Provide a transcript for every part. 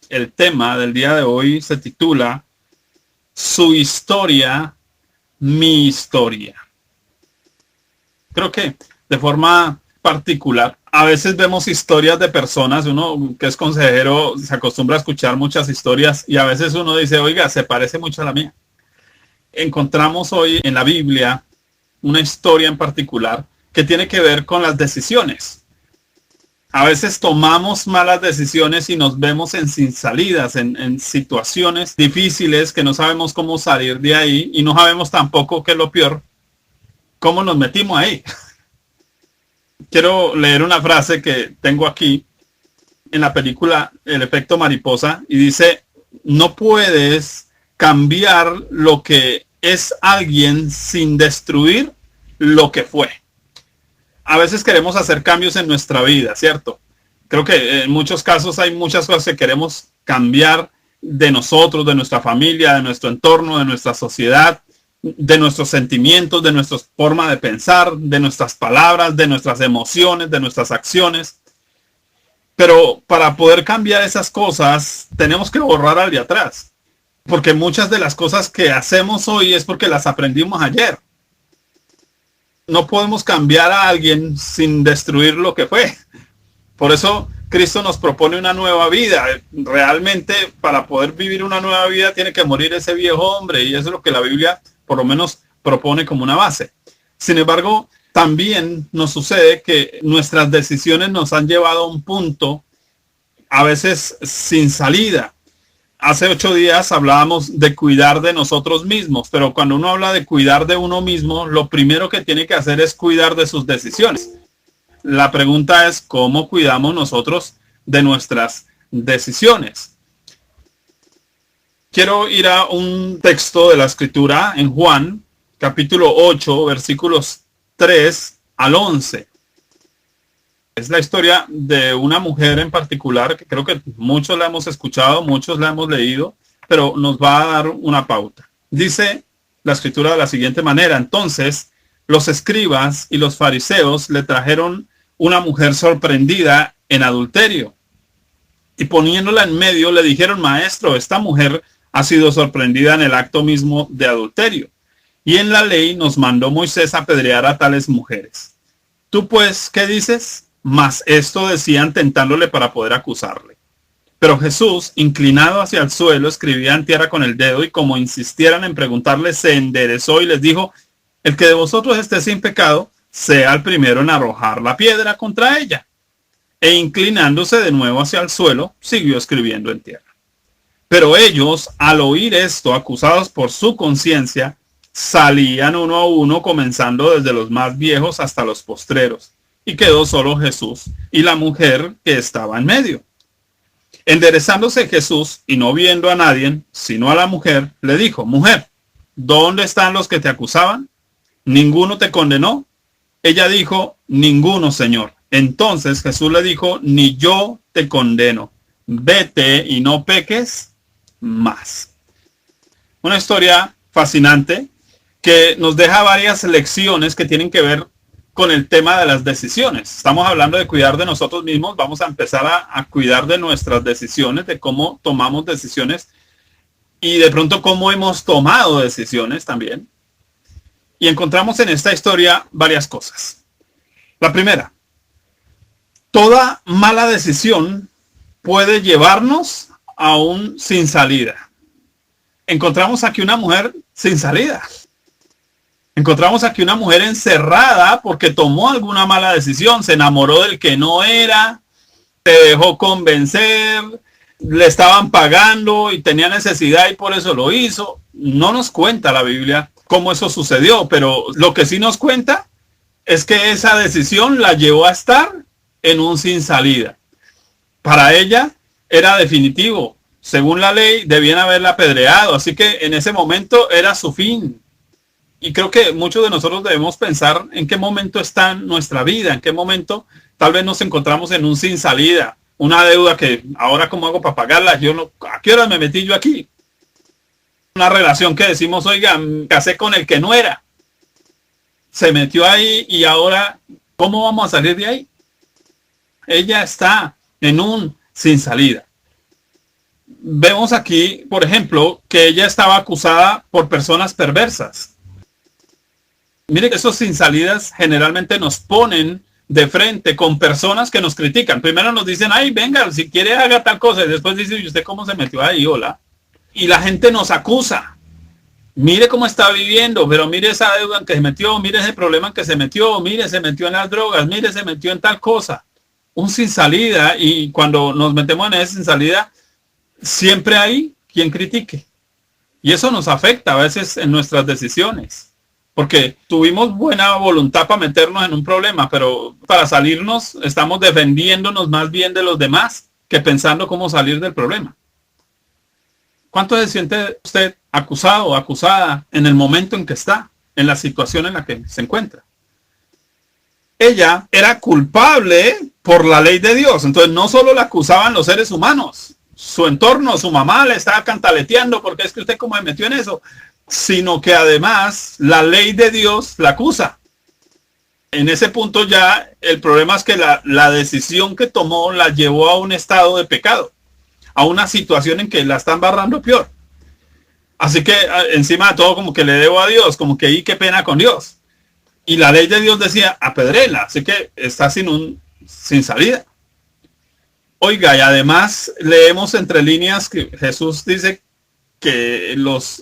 El tema del día de hoy se titula Su historia, mi historia. Creo que de forma particular, a veces vemos historias de personas, uno que es consejero se acostumbra a escuchar muchas historias y a veces uno dice, oiga, se parece mucho a la mía. Encontramos hoy en la Biblia una historia en particular que tiene que ver con las decisiones. A veces tomamos malas decisiones y nos vemos sin salidas, en situaciones difíciles que no sabemos cómo salir de ahí y no sabemos tampoco, qué es lo peor, cómo nos metimos ahí. Quiero leer una frase que tengo aquí en la película El efecto mariposa y dice, no puedes cambiar lo que es alguien sin destruir lo que fue. A veces queremos hacer cambios en nuestra vida, ¿cierto? Creo que en muchos casos hay muchas cosas que queremos cambiar de nosotros, de nuestra familia, de nuestro entorno, de nuestra sociedad, de nuestros sentimientos, de nuestra forma de pensar, de nuestras palabras, de nuestras emociones, de nuestras acciones. Pero para poder cambiar esas cosas, tenemos que borrar al de atrás. Porque muchas de las cosas que hacemos hoy es porque las aprendimos ayer. No podemos cambiar a alguien sin destruir lo que fue. Por eso Cristo nos propone una nueva vida. Realmente para poder vivir una nueva vida tiene que morir ese viejo hombre y eso es lo que la Biblia por lo menos propone como una base. Sin embargo, también nos sucede que nuestras decisiones nos han llevado a un punto a veces sin salida. Hace 8 días hablábamos de cuidar de nosotros mismos, pero cuando uno habla de cuidar de uno mismo, lo primero que tiene que hacer es cuidar de sus decisiones. La pregunta es cómo cuidamos nosotros de nuestras decisiones. Quiero ir a un texto de la Escritura en Juan, capítulo 8, versículos 3 al 11. Es la historia de una mujer en particular que creo que muchos la hemos escuchado, muchos la hemos leído, pero nos va a dar una pauta. Dice la escritura de la siguiente manera: entonces los escribas y los fariseos le trajeron una mujer sorprendida en adulterio y poniéndola en medio le dijeron, maestro, esta mujer ha sido sorprendida en el acto mismo de adulterio y en la ley nos mandó Moisés apedrear a tales mujeres. Tú pues, ¿qué dices? Mas esto decían tentándole para poder acusarle. Pero Jesús, inclinado hacia el suelo, escribía en tierra con el dedo y como insistieran en preguntarle, se enderezó y les dijo, el que de vosotros esté sin pecado, sea el primero en arrojar la piedra contra ella. E inclinándose de nuevo hacia el suelo, siguió escribiendo en tierra. Pero ellos, al oír esto, acusados por su conciencia, salían uno a uno, comenzando desde los más viejos hasta los postreros. Y quedó solo Jesús y la mujer que estaba en medio. Enderezándose Jesús y no viendo a nadie, sino a la mujer, le dijo, mujer, ¿dónde están los que te acusaban? ¿Ninguno te condenó? Ella dijo, ninguno, Señor. Entonces Jesús le dijo, ni yo te condeno. Vete y no peques más. Una historia fascinante que nos deja varias lecciones que tienen que ver con el tema de las decisiones. Estamos hablando de cuidar de nosotros mismos. Vamos a empezar a cuidar de nuestras decisiones, de cómo tomamos decisiones y de pronto cómo hemos tomado decisiones también. Y encontramos en esta historia varias cosas. La primera, toda mala decisión puede llevarnos a un sin salida. Encontramos aquí una mujer sin salida. Encontramos aquí una mujer encerrada porque tomó alguna mala decisión, se enamoró del que no era, se dejó convencer, le estaban pagando y tenía necesidad y por eso lo hizo. No nos cuenta la Biblia cómo eso sucedió, pero lo que sí nos cuenta es que esa decisión la llevó a estar en un sin salida. Para ella era definitivo. Según la ley, debían haberla apedreado, así que en ese momento era su fin. Y creo que muchos de nosotros debemos pensar en qué momento está nuestra vida, en qué momento tal vez nos encontramos en un sin salida, una deuda que ahora cómo hago para pagarla, yo no, ¿a qué hora me metí yo aquí? Una relación que decimos, oiga, me casé con el que no era, se metió ahí y ahora, ¿cómo vamos a salir de ahí? Ella está en un sin salida. vemos aquí, por ejemplo, que ella estaba acusada por personas perversas. Mire que esos sin salidas generalmente nos ponen de frente con personas que nos critican. Primero nos dicen, ay, venga, si quiere haga tal cosa. Y después dice, ¿y usted cómo se metió ahí? Hola. Y la gente nos acusa. Mire cómo está viviendo, pero mire esa deuda en que se metió, mire ese problema en que se metió, mire, se metió en las drogas, mire, se metió en tal cosa. Un sin salida, y cuando nos metemos en ese sin salida, siempre hay quien critique. Y eso nos afecta a veces en nuestras decisiones. Porque tuvimos buena voluntad para meternos en un problema, pero para salirnos estamos defendiéndonos más bien de los demás que pensando cómo salir del problema. ¿Cuánto se siente usted acusado o acusada en el momento en que está, en la situación en la que se encuentra? Ella era culpable por la ley de Dios. Entonces no solo la acusaban los seres humanos, su entorno, su mamá le estaba cantaleteando porque es que usted cómo se metió en eso, sino que además la ley de Dios la acusa. En ese punto ya el problema es que la decisión que tomó la llevó a un estado de pecado, a una situación en que la están barrando peor. Así que encima de todo como que le debo a Dios, como que qué pena con Dios. Y la ley de Dios decía, apedréla, así que está sin salida. Oiga, y además leemos entre líneas que Jesús dice que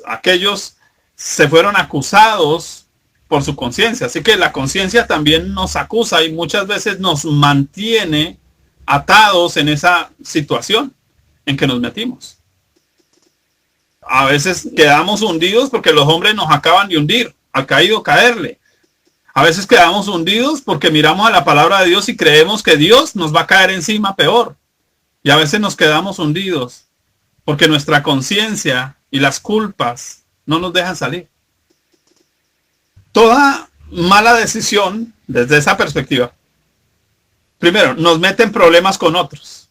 aquellos se fueron acusados por su conciencia. Así que la conciencia también nos acusa y muchas veces nos mantiene atados en esa situación en que nos metimos. A veces quedamos hundidos porque los hombres nos acaban de hundir, al caído caerle. A veces quedamos hundidos porque miramos a la palabra de Dios y creemos que Dios nos va a caer encima peor. Y a veces nos quedamos hundidos porque nuestra conciencia y las culpas no nos dejan salir. Toda mala decisión, desde esa perspectiva, primero, nos mete en problemas con otros.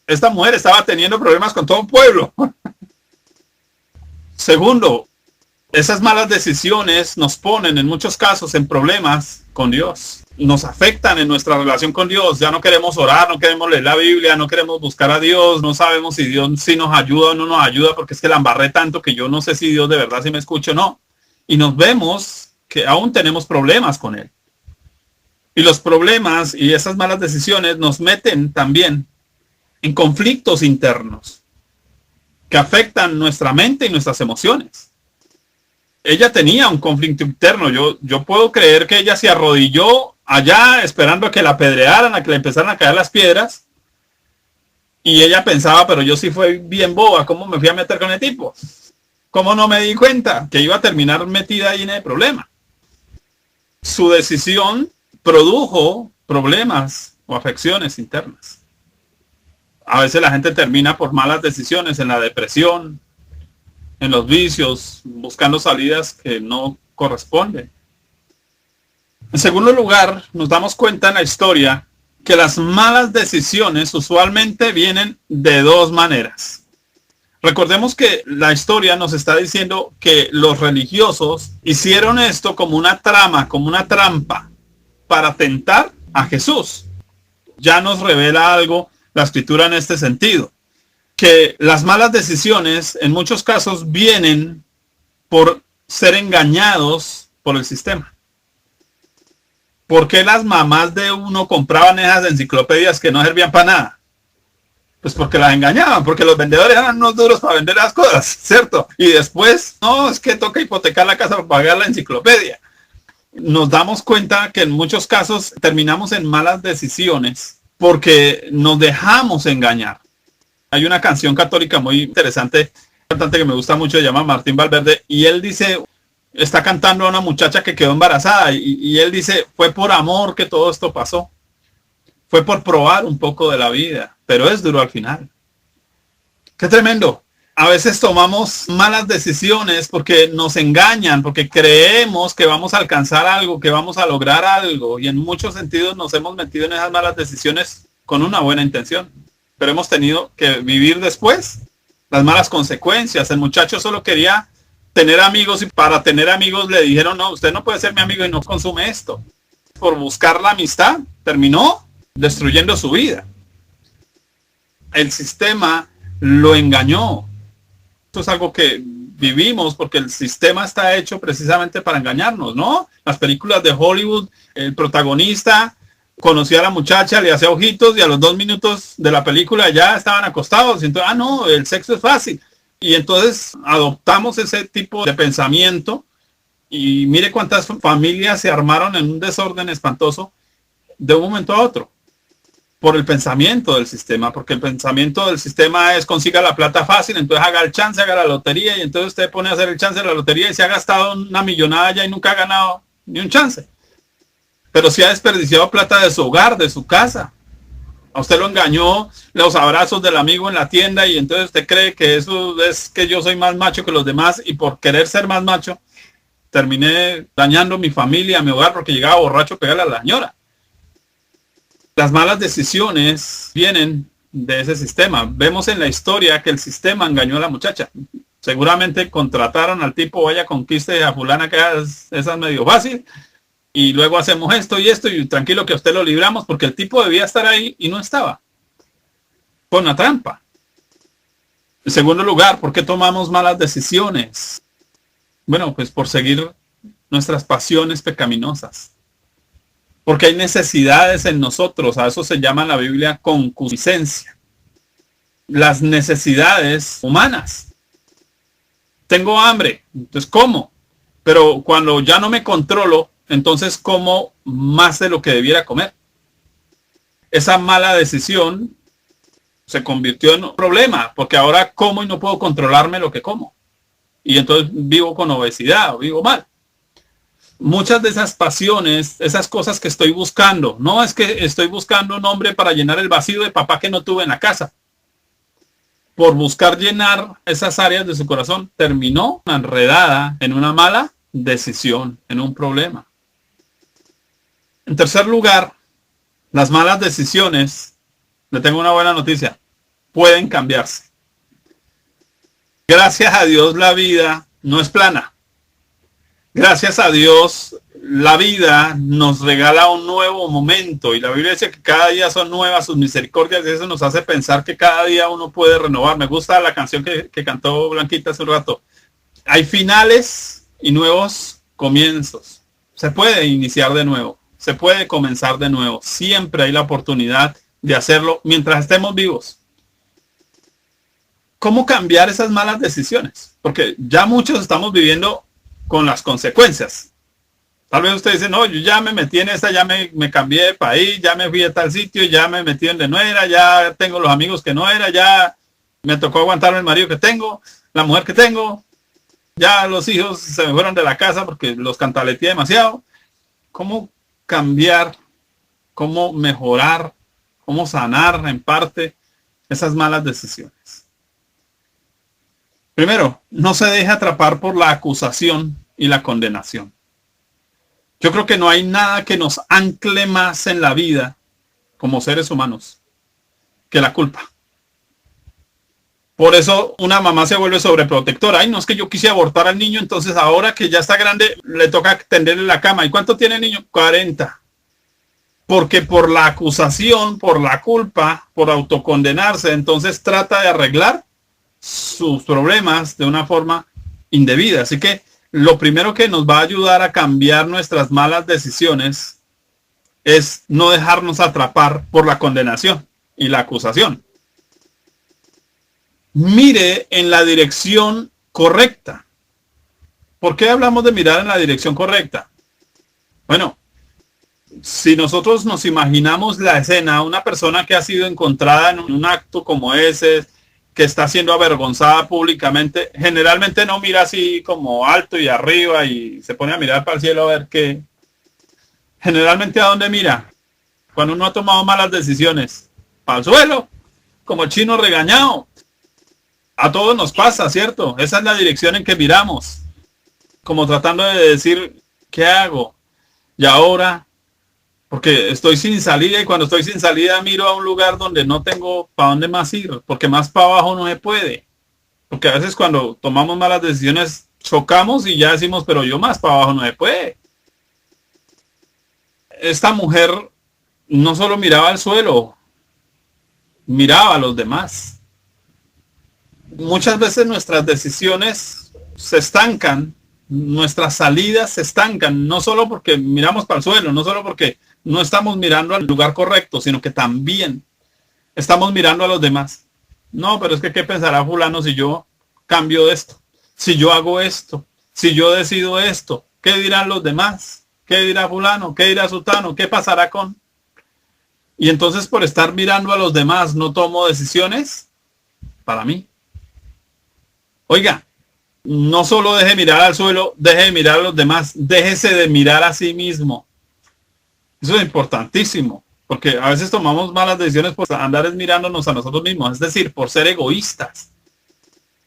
Esta mujer estaba teniendo problemas con todo un pueblo. Segundo, esas malas decisiones nos ponen en muchos casos en problemas con Dios. Nos afectan en nuestra relación con Dios. Ya no queremos orar, no queremos leer la Biblia, no queremos buscar a Dios, no sabemos si Dios sí nos ayuda o no nos ayuda, porque es que la embarré tanto que yo no sé si Dios de verdad sí me escucha o no. Y nos vemos que aún tenemos problemas con Él. Y los problemas y esas malas decisiones nos meten también en conflictos internos que afectan nuestra mente y nuestras emociones. Ella tenía un conflicto interno. Yo puedo creer que ella se arrodilló allá esperando a que la apedrearan, a que le empezaran a caer las piedras. Y ella pensaba, pero yo sí fui bien boba, ¿cómo me fui a meter con el tipo? ¿Cómo no me di cuenta que iba a terminar metida ahí en el problema? Su decisión produjo problemas o afecciones internas. A veces la gente termina por malas decisiones en la depresión, en los vicios, buscando salidas que no corresponden. En segundo lugar, nos damos cuenta en la historia que las malas decisiones usualmente vienen de dos maneras. Recordemos que la historia nos está diciendo que los religiosos hicieron esto como una trama, como una trampa para tentar a Jesús. Ya nos revela algo la escritura en este sentido, que las malas decisiones en muchos casos vienen por ser engañados por el sistema. ¿Por qué las mamás de uno compraban esas enciclopedias que no servían para nada? Pues porque las engañaban, porque los vendedores eran unos duros para vender las cosas, ¿cierto? Y después, no, es que toca hipotecar la casa para pagar la enciclopedia. Nos damos cuenta que en muchos casos terminamos en malas decisiones porque nos dejamos engañar. Hay una canción católica muy interesante, un cantante que me gusta mucho, se llama Martín Valverde, y él dice, está cantando a una muchacha que quedó embarazada, y él dice, fue por amor que todo esto pasó. Fue por probar un poco de la vida, pero es duro al final. ¡Qué tremendo! A veces tomamos malas decisiones porque nos engañan, porque creemos que vamos a alcanzar algo, que vamos a lograr algo, y en muchos sentidos nos hemos metido en esas malas decisiones con una buena intención. Pero hemos tenido que vivir después las malas consecuencias. El muchacho solo quería tener amigos y para tener amigos le dijeron, no, usted no puede ser mi amigo y no consume esto. Por buscar la amistad, terminó destruyendo su vida. El sistema lo engañó. Esto es algo que vivimos porque el sistema está hecho precisamente para engañarnos, ¿no? Las películas de Hollywood, el protagonista conocía a la muchacha, le hacía ojitos y a los 2 minutos de la película ya estaban acostados. Y entonces, no, el sexo es fácil. Y entonces adoptamos ese tipo de pensamiento y mire cuántas familias se armaron en un desorden espantoso de un momento a otro por el pensamiento del sistema, porque el pensamiento del sistema es consiga la plata fácil, entonces haga el chance, haga la lotería y entonces usted pone a hacer el chance de la lotería y se ha gastado una millonada ya y nunca ha ganado ni un chance. Pero si ha desperdiciado plata de su hogar, de su casa. A usted lo engañó los abrazos del amigo en la tienda y entonces usted cree que eso es que yo soy más macho que los demás y por querer ser más macho terminé dañando mi familia, mi hogar porque llegaba borracho a pegarle a la señora. Las malas decisiones vienen de ese sistema. Vemos en la historia que el sistema engañó a la muchacha. Seguramente contrataron al tipo, vaya conquiste a fulana que esa es medio fácil. Y luego hacemos esto y tranquilo que a usted lo libramos porque el tipo debía estar ahí y no estaba. Fue una trampa. En segundo lugar, ¿por qué tomamos malas decisiones? Bueno, pues por seguir nuestras pasiones pecaminosas. Porque hay necesidades en nosotros, a eso se llama en la Biblia concupiscencia. Las necesidades humanas. Tengo hambre, entonces como. Pero cuando ya no me controlo, entonces como más de lo que debiera comer. Esa mala decisión se convirtió en un problema, porque ahora como y no puedo controlarme lo que como. Y entonces vivo con obesidad o vivo mal. Muchas de esas pasiones, esas cosas que estoy buscando, no es que estoy buscando un hombre para llenar el vacío de papá que no tuve en la casa. Por buscar llenar esas áreas de su corazón, terminó enredada en una mala decisión, en un problema. En tercer lugar, las malas decisiones, le tengo una buena noticia, pueden cambiarse. Gracias a Dios la vida no es plana. Gracias a Dios la vida nos regala un nuevo momento y la Biblia dice que cada día son nuevas sus misericordias y eso nos hace pensar que cada día uno puede renovar. Me gusta la canción que cantó Blanquita hace un rato. Hay finales y nuevos comienzos. Se puede iniciar de nuevo. Se puede comenzar de nuevo. Siempre hay la oportunidad de hacerlo mientras estemos vivos. ¿Cómo cambiar esas malas decisiones? Porque ya muchos estamos viviendo con las consecuencias. Tal vez usted dice, no, yo ya me metí en esta, ya me cambié de país, ya me fui a tal sitio, ya me metí donde no era, ya tengo los amigos que no era, ya me tocó aguantarme el marido que tengo, la mujer que tengo, ya los hijos se me fueron de la casa porque los cantaleteé demasiado. ¿Cómo cambiar, cómo mejorar, cómo sanar en parte esas malas decisiones? Primero, no se deje atrapar por la acusación y la condenación. Yo creo que no hay nada que nos ancle más en la vida como seres humanos que la culpa. Por eso una mamá se vuelve sobreprotectora. Ay, no es que yo quise abortar al niño, entonces ahora que ya está grande le toca tenderle la cama. ¿Y cuánto tiene el niño? 40. Porque por la acusación, por la culpa, por autocondenarse, entonces trata de arreglar sus problemas de una forma indebida. Así que lo primero que nos va a ayudar a cambiar nuestras malas decisiones es no dejarnos atrapar por la condenación y la acusación. Mire en la dirección correcta. ¿Por qué hablamos de mirar en la dirección correcta? Bueno, si nosotros nos imaginamos la escena, una persona que ha sido encontrada en un acto como ese, que está siendo avergonzada públicamente, generalmente no mira así como alto y arriba y se pone a mirar para el cielo a ver qué. Generalmente ¿a dónde mira? Cuando uno ha tomado malas decisiones, para el suelo, como el chino regañado. A todos nos pasa, ¿cierto? Esa es la dirección en que miramos, como tratando de decir, ¿qué hago? Y ahora, porque estoy sin salida y cuando estoy sin salida miro a un lugar donde no tengo para dónde más ir, porque más para abajo no se puede. Porque a veces cuando tomamos malas decisiones chocamos y ya decimos, pero yo más para abajo no se puede. Esta mujer no solo miraba al suelo, miraba a los demás. Muchas veces nuestras decisiones se estancan, nuestras salidas se estancan, no solo porque miramos para el suelo, no solo porque no estamos mirando al lugar correcto, sino que también estamos mirando a los demás. No, pero es que ¿qué pensará fulano si yo cambio esto? Si yo hago esto, si yo decido esto, ¿qué dirán los demás? ¿Qué dirá fulano? ¿Qué dirá sutano? ¿Qué pasará con? Y entonces por estar mirando a los demás no tomo decisiones para mí. Oiga, no solo deje mirar al suelo, deje de mirar a los demás, déjese de mirar a sí mismo. Eso es importantísimo, porque a veces tomamos malas decisiones por andar mirándonos a nosotros mismos, es decir, por ser egoístas.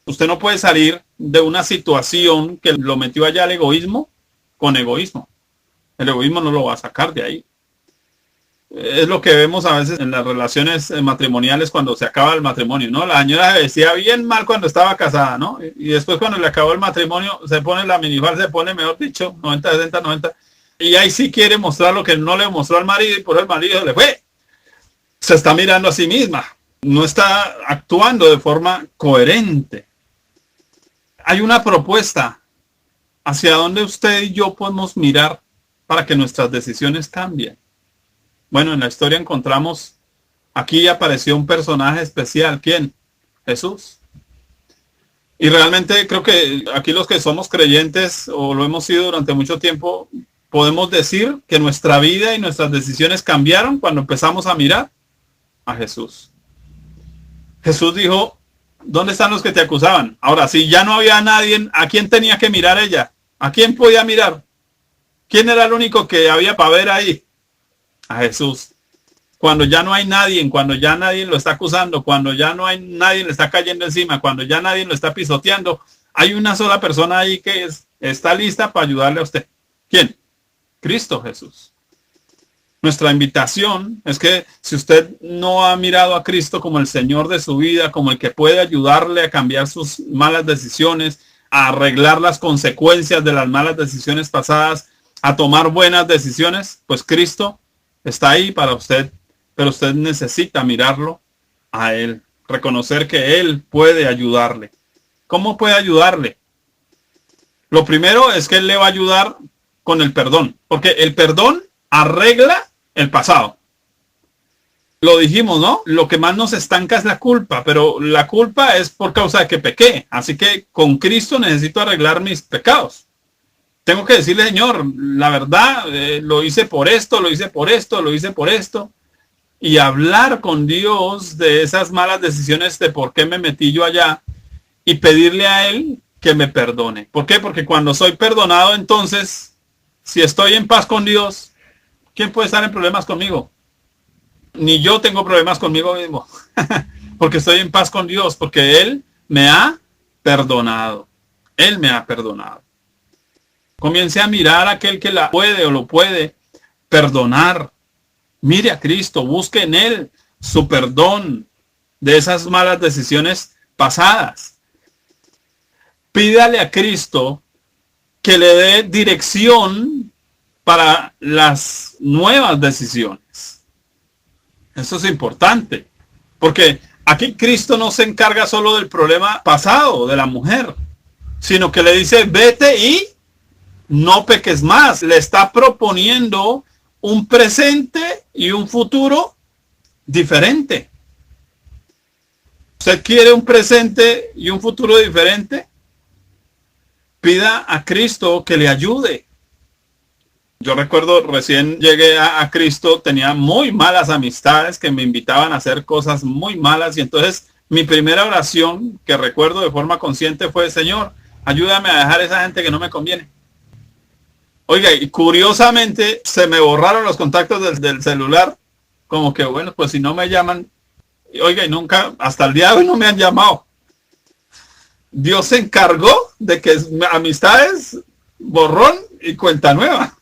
Usted no puede salir de una situación que lo metió allá al egoísmo con egoísmo. El egoísmo no lo va a sacar de ahí. Es lo que vemos a veces en las relaciones matrimoniales cuando se acaba el matrimonio, ¿no? La señora se decía bien mal cuando estaba casada, ¿no? Y después cuando le acabó el matrimonio se pone la minifalda, se pone, mejor dicho, 90, 60, 90. Y ahí sí quiere mostrar lo que no le mostró al marido y por el marido le fue. Se está mirando a sí misma. No está actuando de forma coherente. Hay una propuesta hacia donde usted y yo podemos mirar para que nuestras decisiones cambien. Bueno, en la historia encontramos, aquí apareció un personaje especial. ¿Quién? Jesús. Y realmente creo que aquí los que somos creyentes o lo hemos sido durante mucho tiempo, podemos decir que nuestra vida y nuestras decisiones cambiaron cuando empezamos a mirar a Jesús. Jesús dijo, ¿dónde están los que te acusaban? Ahora, si ya no había nadie, ¿a quién tenía que mirar ella? ¿A quién podía mirar? ¿Quién era el único que había para ver ahí? A Jesús. Cuando ya no hay nadie, cuando ya nadie lo está acusando, cuando ya no hay nadie le está cayendo encima, cuando ya nadie lo está pisoteando, hay una sola persona ahí que está lista para ayudarle a usted. ¿Quién? Cristo Jesús. Nuestra invitación es que si usted no ha mirado a Cristo como el Señor de su vida, como el que puede ayudarle a cambiar sus malas decisiones, a arreglar las consecuencias de las malas decisiones pasadas, a tomar buenas decisiones, pues Cristo está ahí para usted, pero usted necesita mirarlo a Él, reconocer que Él puede ayudarle. ¿Cómo puede ayudarle? Lo primero es que Él le va a ayudar con el perdón, porque el perdón arregla el pasado. Lo dijimos, ¿no? Lo que más nos estanca es la culpa, pero la culpa es por causa de que pequé. Así que con Cristo necesito arreglar mis pecados. Tengo que decirle, Señor, la verdad, lo hice por esto, lo hice por esto, lo hice por esto. Y hablar con Dios de esas malas decisiones, de por qué me metí yo allá. Y pedirle a Él que me perdone. ¿Por qué? Porque cuando soy perdonado, entonces, si estoy en paz con Dios, ¿quién puede estar en problemas conmigo? Ni yo tengo problemas conmigo mismo. Porque estoy en paz con Dios, porque Él me ha perdonado. Él me ha perdonado. Comience a mirar a aquel que la puede o lo puede perdonar. Mire a Cristo, busque en Él su perdón de esas malas decisiones pasadas. Pídale a Cristo que le dé dirección para las nuevas decisiones. Eso es importante, porque aquí Cristo no se encarga solo del problema pasado de la mujer, sino que le dice, vete y no peques más. Le está proponiendo un presente y un futuro diferente. ¿Usted quiere un presente y un futuro diferente? Pida a Cristo que le ayude. Yo recuerdo, recién llegué a Cristo, tenía muy malas amistades que me invitaban a hacer cosas muy malas. Y entonces mi primera oración que recuerdo de forma consciente fue, Señor, ayúdame a dejar a esa gente que no me conviene. Oiga, y curiosamente se me borraron los contactos del celular. Como que, bueno, pues si no me llaman. Oiga, y nunca, hasta el día de hoy no me han llamado. Dios se encargó de que amistades, borrón y cuenta nueva.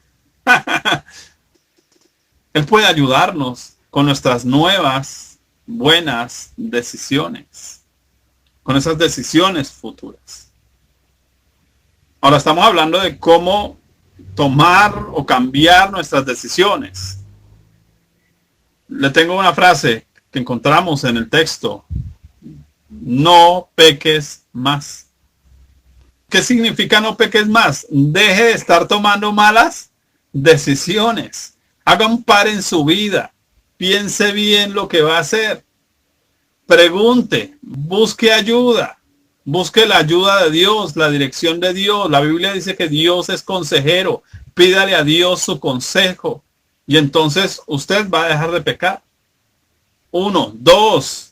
Él puede ayudarnos con nuestras nuevas, buenas decisiones. Con esas decisiones futuras. Ahora estamos hablando de cómo tomar o cambiar nuestras decisiones. Le tengo una frase que encontramos en el texto no peques más. ¿Qué significa no peques más? Deje de estar tomando malas decisiones. Haga un par en su vida. Piense bien lo que va a hacer. Pregunte, busque ayuda. Busque la ayuda de Dios, la dirección de Dios. La Biblia dice que Dios es consejero. Pídale a Dios su consejo. Y entonces usted va a dejar de pecar. 1, 2.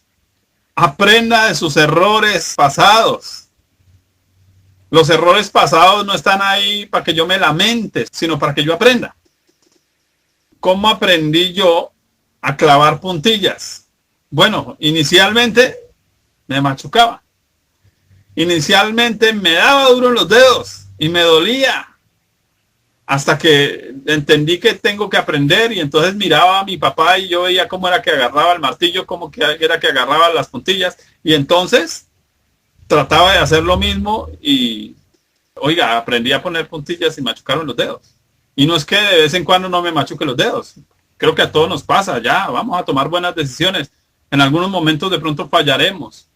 Aprenda de sus errores pasados. Los errores pasados no están ahí para que yo me lamente, sino para que yo aprenda. ¿Cómo aprendí yo a clavar puntillas? Bueno, inicialmente me machucaba. Inicialmente me daba duro en los dedos y me dolía. Hasta que entendí que tengo que aprender y entonces miraba a mi papá y yo veía cómo era que agarraba el martillo, cómo era que agarraba las puntillas y entonces trataba de hacer lo mismo y, oiga, aprendí a poner puntillas y machucaron los dedos. Y no es que de vez en cuando no me machuque los dedos. Creo que a todos nos pasa, ya, vamos a tomar buenas decisiones. En algunos momentos de pronto fallaremos.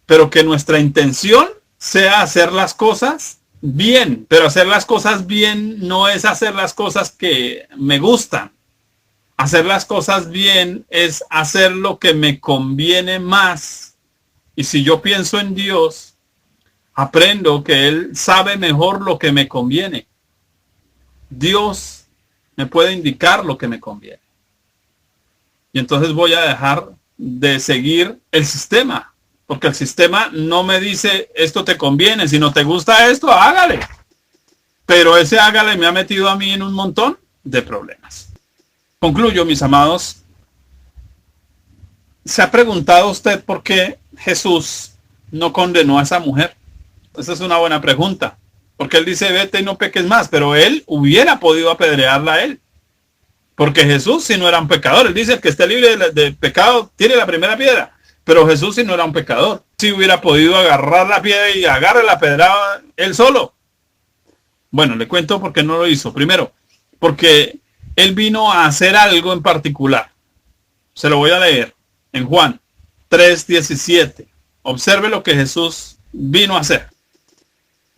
Pero que nuestra intención sea hacer las cosas bien. Pero hacer las cosas bien no es hacer las cosas que me gustan. Hacer las cosas bien es hacer lo que me conviene más. Y si yo pienso en Dios, aprendo que Él sabe mejor lo que me conviene. Dios me puede indicar lo que me conviene. Y entonces voy a dejar de seguir el sistema. Porque el sistema no me dice esto te conviene. Si no te gusta esto, hágale. Pero ese hágale me ha metido a mí en un montón de problemas. Concluyo, mis amados. ¿Se ha preguntado usted por qué Jesús no condenó a esa mujer? Esa es una buena pregunta. Porque él dice, vete y no peques más. Pero él hubiera podido apedrearla a él. Porque Jesús, si no era un pecador, él dice, el que esté libre de pecado, tire la primera piedra. Pero Jesús, si no era un pecador, si hubiera podido agarrar la piedra y agarre la pedrada él solo. Bueno, le cuento por qué no lo hizo. Primero, porque él vino a hacer algo en particular. Se lo voy a leer en Juan 3:17. Observe lo que Jesús vino a hacer.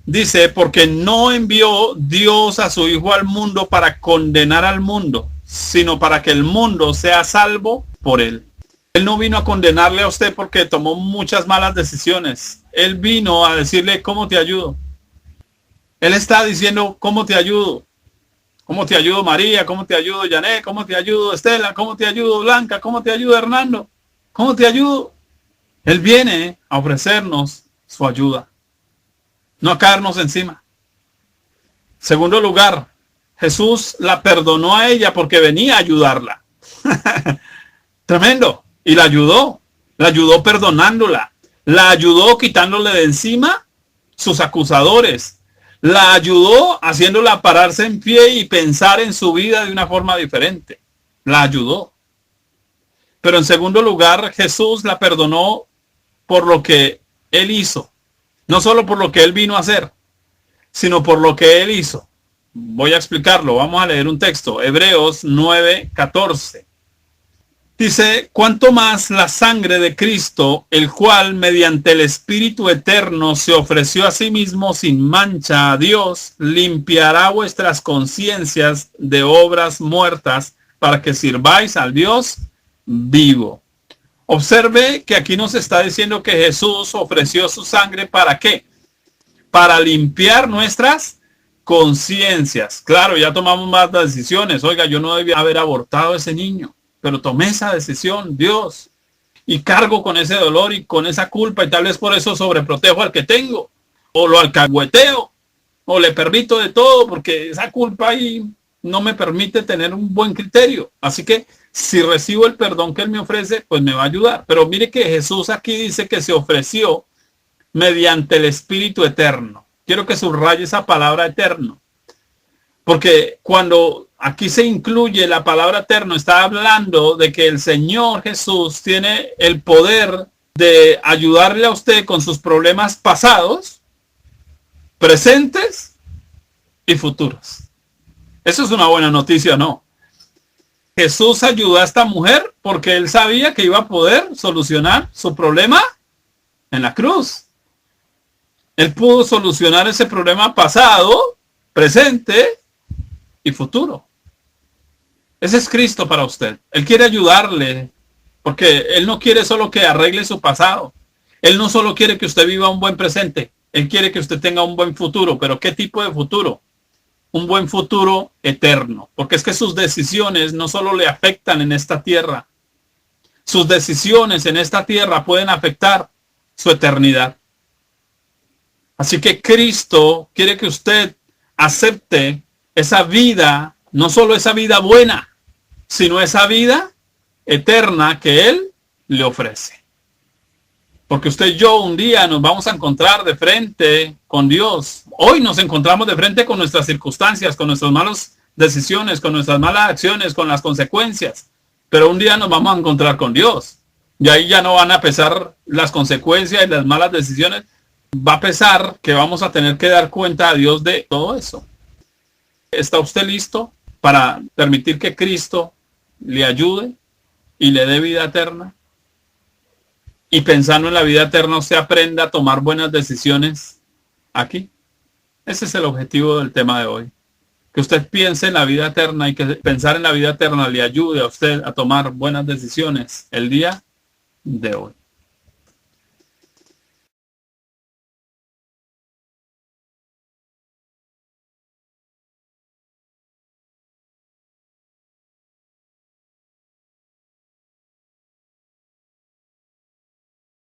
Dice, porque no envió Dios a su Hijo al mundo para condenar al mundo, sino para que el mundo sea salvo por él. Él no vino a condenarle a usted porque tomó muchas malas decisiones. Él vino a decirle, ¿cómo te ayudo? Él está diciendo, ¿cómo te ayudo? ¿Cómo te ayudo, María? ¿Cómo te ayudo, Janet? ¿Cómo te ayudo, Estela? ¿Cómo te ayudo, Blanca? ¿Cómo te ayudo, Hernando? ¿Cómo te ayudo? Él viene a ofrecernos su ayuda, no a caernos encima. Segundo lugar, Jesús la perdonó a ella porque venía a ayudarla. Tremendo. Y la ayudó perdonándola, la ayudó quitándole de encima sus acusadores, la ayudó haciéndola pararse en pie y pensar en su vida de una forma diferente, la ayudó. Pero en segundo lugar, Jesús la perdonó por lo que él hizo, no solo por lo que él vino a hacer, sino por lo que él hizo. Voy a explicarlo, vamos a leer un texto, Hebreos 9:14. Dice, cuanto más la sangre de Cristo, el cual mediante el Espíritu Eterno se ofreció a sí mismo sin mancha a Dios, limpiará vuestras conciencias de obras muertas para que sirváis al Dios vivo. Observe que aquí nos está diciendo que Jesús ofreció su sangre ¿para qué? Para limpiar nuestras conciencias. Claro, ya tomamos más decisiones. Oiga, yo no debía haber abortado a ese niño. Pero tomé esa decisión, Dios, y cargo con ese dolor y con esa culpa y tal vez por eso sobreprotejo al que tengo, o lo alcahueteo, o le permito de todo porque esa culpa ahí no me permite tener un buen criterio. Así que si recibo el perdón que él me ofrece, pues me va a ayudar. Pero mire que Jesús aquí dice que se ofreció mediante el Espíritu Eterno. Quiero que subraye esa palabra eterno. Porque cuando aquí se incluye la palabra eterno, está hablando de que el Señor Jesús tiene el poder de ayudarle a usted con sus problemas pasados, presentes y futuros. Eso es una buena noticia, ¿no? Jesús ayudó a esta mujer porque él sabía que iba a poder solucionar su problema en la cruz. Él pudo solucionar ese problema pasado, presente y futuro. Ese es Cristo para usted. Él quiere ayudarle, porque Él no quiere solo que arregle su pasado. Él no solo quiere que usted viva un buen presente. Él quiere que usted tenga un buen futuro. ¿Pero qué tipo de futuro? Un buen futuro eterno. Porque es que sus decisiones no solo le afectan en esta tierra. Sus decisiones en esta tierra pueden afectar su eternidad. Así que Cristo quiere que usted acepte esa vida, no solo esa vida buena, sino esa vida eterna que Él le ofrece. Porque usted y yo un día nos vamos a encontrar de frente con Dios. Hoy nos encontramos de frente con nuestras circunstancias, con nuestras malas decisiones, con nuestras malas acciones, con las consecuencias. Pero un día nos vamos a encontrar con Dios. Y ahí ya no van a pesar las consecuencias y las malas decisiones. Va a pesar que vamos a tener que dar cuenta a Dios de todo eso. ¿Está usted listo para permitir que Cristo le ayude y le dé vida eterna? Y pensando en la vida eterna, usted aprenda a tomar buenas decisiones aquí. Ese es el objetivo del tema de hoy. Que usted piense en la vida eterna y que pensar en la vida eterna le ayude a usted a tomar buenas decisiones el día de hoy.